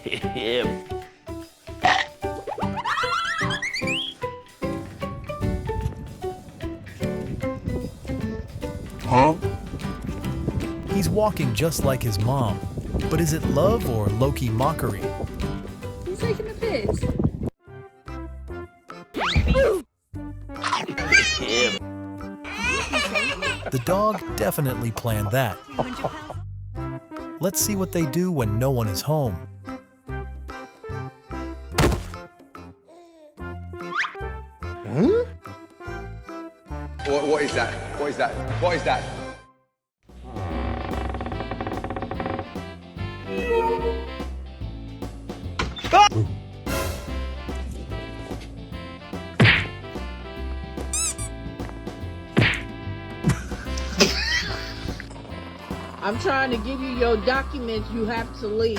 Yeah. Huh? He's walking just like his mom. But is it love or low-key mockery? Who's taking the piss? Yeah. The dog definitely planned that. Let's see what they do when no one is home. Huh? What is that? What is that? What is that? I'm trying to give you your documents. You have to leave.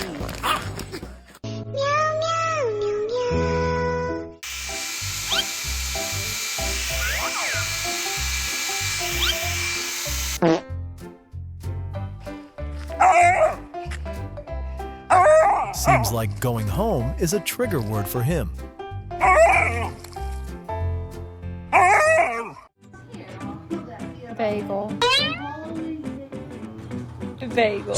Seems like going home is a trigger word for him. Bagel. Bagel.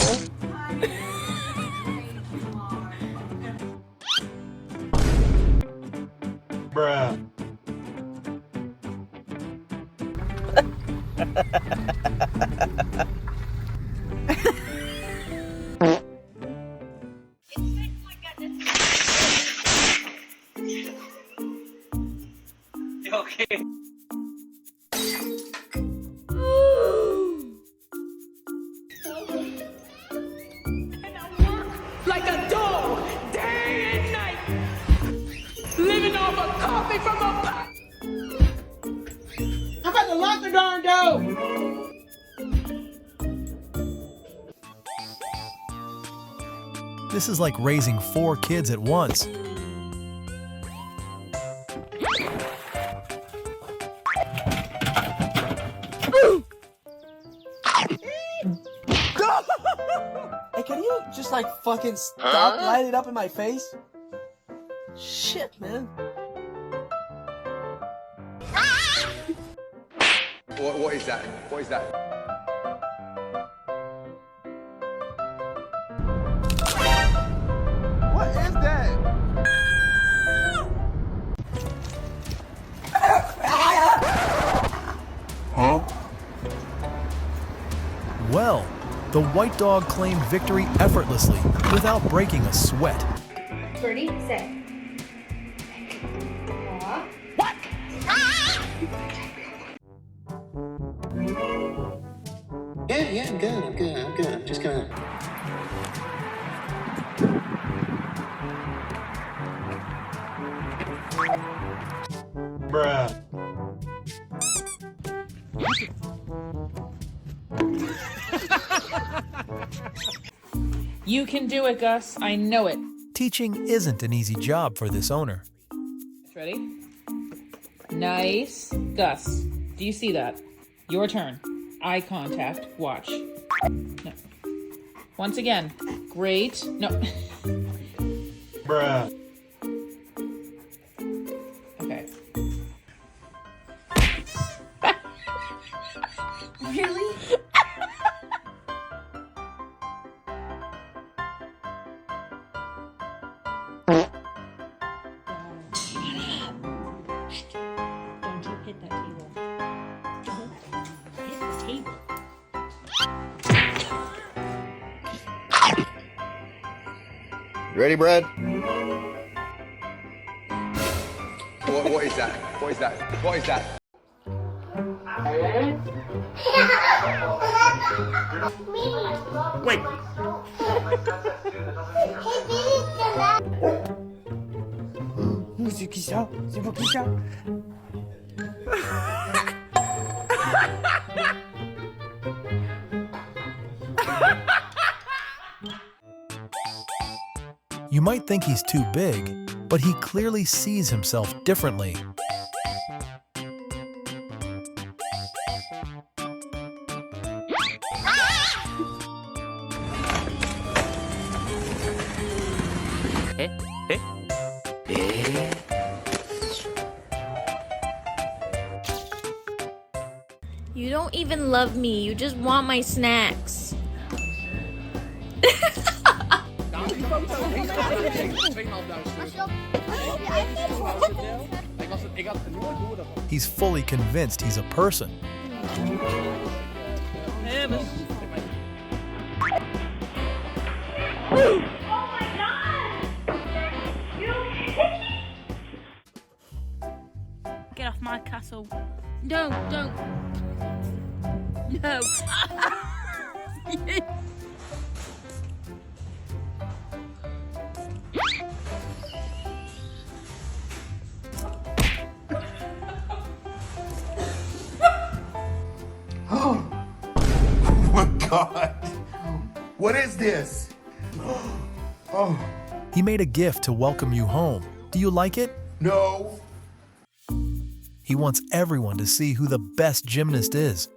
Bruh. Okay. Like a dog, day and night, living off a coffee from a pot. How about to lock the darn door? This is like raising 4 kids at once. Hey, can you just like fucking stop lighting it up in my face? Shit, man. What is that? What is that? What is that? Huh? Well, the white dog claimed victory effortlessly without breaking a sweat. Birdie, say. Yeah, I'm good. I'm just gonna. Bruh. You can do it, Gus. I know it. Teaching isn't an easy job for this owner. Ready? Nice. Gus, do you see that? Your turn. Eye contact. Watch. No. Once again. Great. No. Bruh. Okay. Really? Don't you hit that table. Don't hit the table. Ready, Brad? What is that? What is that? What is that? Wait. C'est qui ça? C'est pour qui ça? You might think he's too big, but he clearly sees himself differently. You don't even love me. You just want my snacks. He's fully convinced he's a person. Get off my castle. Don't. No. Oh my God. What is this? Oh. He made a gift to welcome you home. Do you like it? No. He wants everyone to see who the best gymnast is.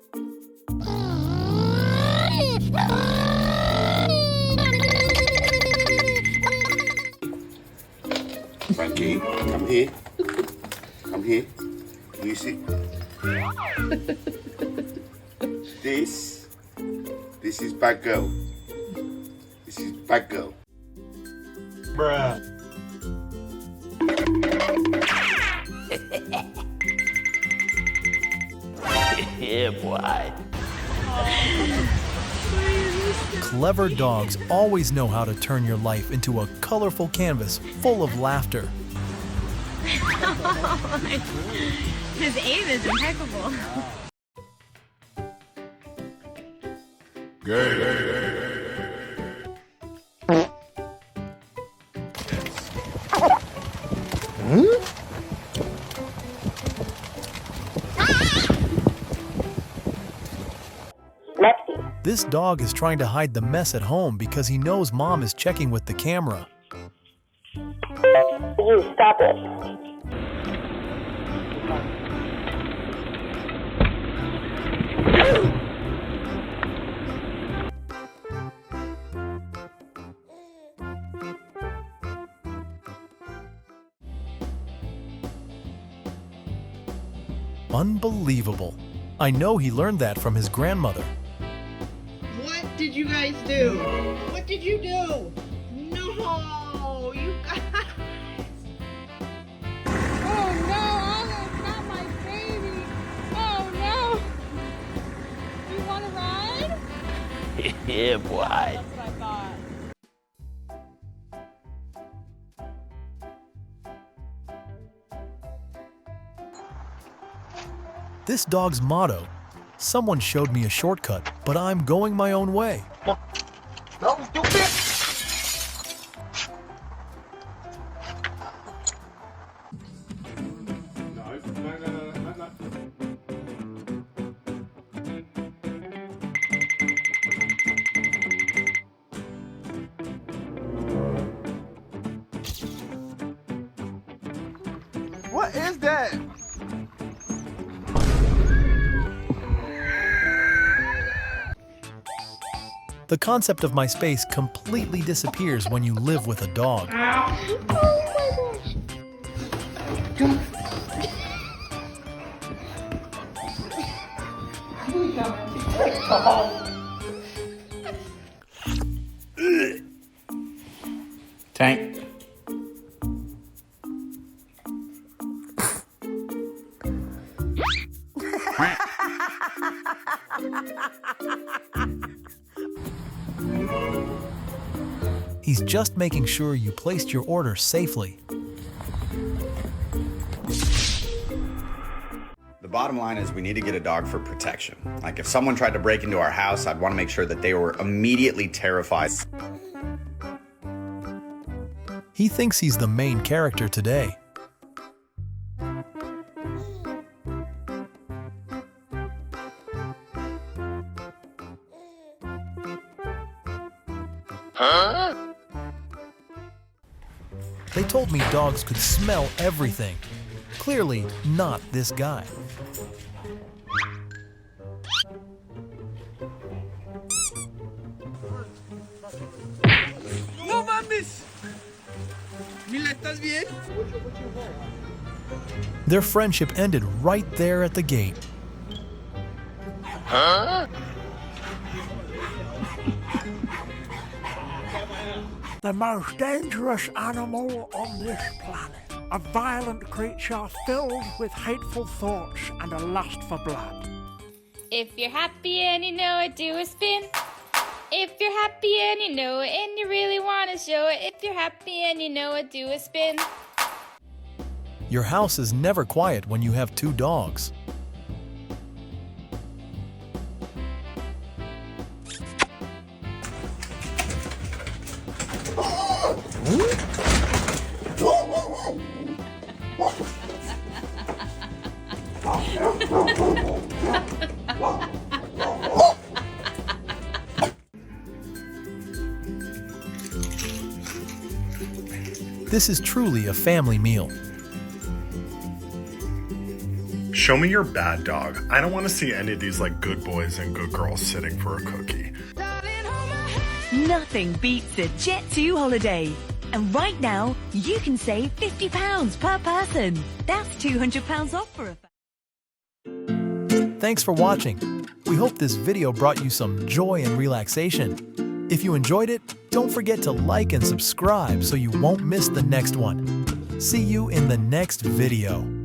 Frankie, come here. Come here. You see? This is bad girl. This is bad girl. Bruh. Yeah, boy. Clever dogs always know how to turn your life into a colorful canvas full of laughter. His aim is impeccable. This dog is trying to hide the mess at home because he knows mom is checking with the camera. You stop it. Unbelievable. I know he learned that from his grandmother. What did you guys do? What did you do? No, you guys. Oh no, Olive, not my baby. Oh no. You want to ride? Yeah, boy. That's what I thought. This dog's motto: someone showed me a shortcut, but I'm going my own way. No, stupid. What is that? The concept of my space completely disappears when you live with a dog. Tank. He's just making sure you placed your order safely. The bottom line is we need to get a dog for protection. Like if someone tried to break into our house, I'd want to make sure that they were immediately terrified. He thinks he's the main character today. They told me dogs could smell everything. Clearly not this guy. No mames! ¿Estás bien? Their friendship ended right there at the gate. The most dangerous animal on this planet. A violent creature filled with hateful thoughts and a lust for blood. If you're happy and you know it, do a spin. If you're happy and you know it and you really want to show it, if you're happy and you know it, do a spin. Your house is never quiet when you have two dogs. This is truly a family meal. Show me your bad dog. I don't want to see any of these like good boys and good girls sitting for a cookie. Nothing beats a Jet2 holiday. And right now, you can save £50 per person. That's £200 off for a Thanks for watching. We hope this video brought you some joy and relaxation. If you enjoyed it, don't forget to like and subscribe so you won't miss the next one. See you in the next video.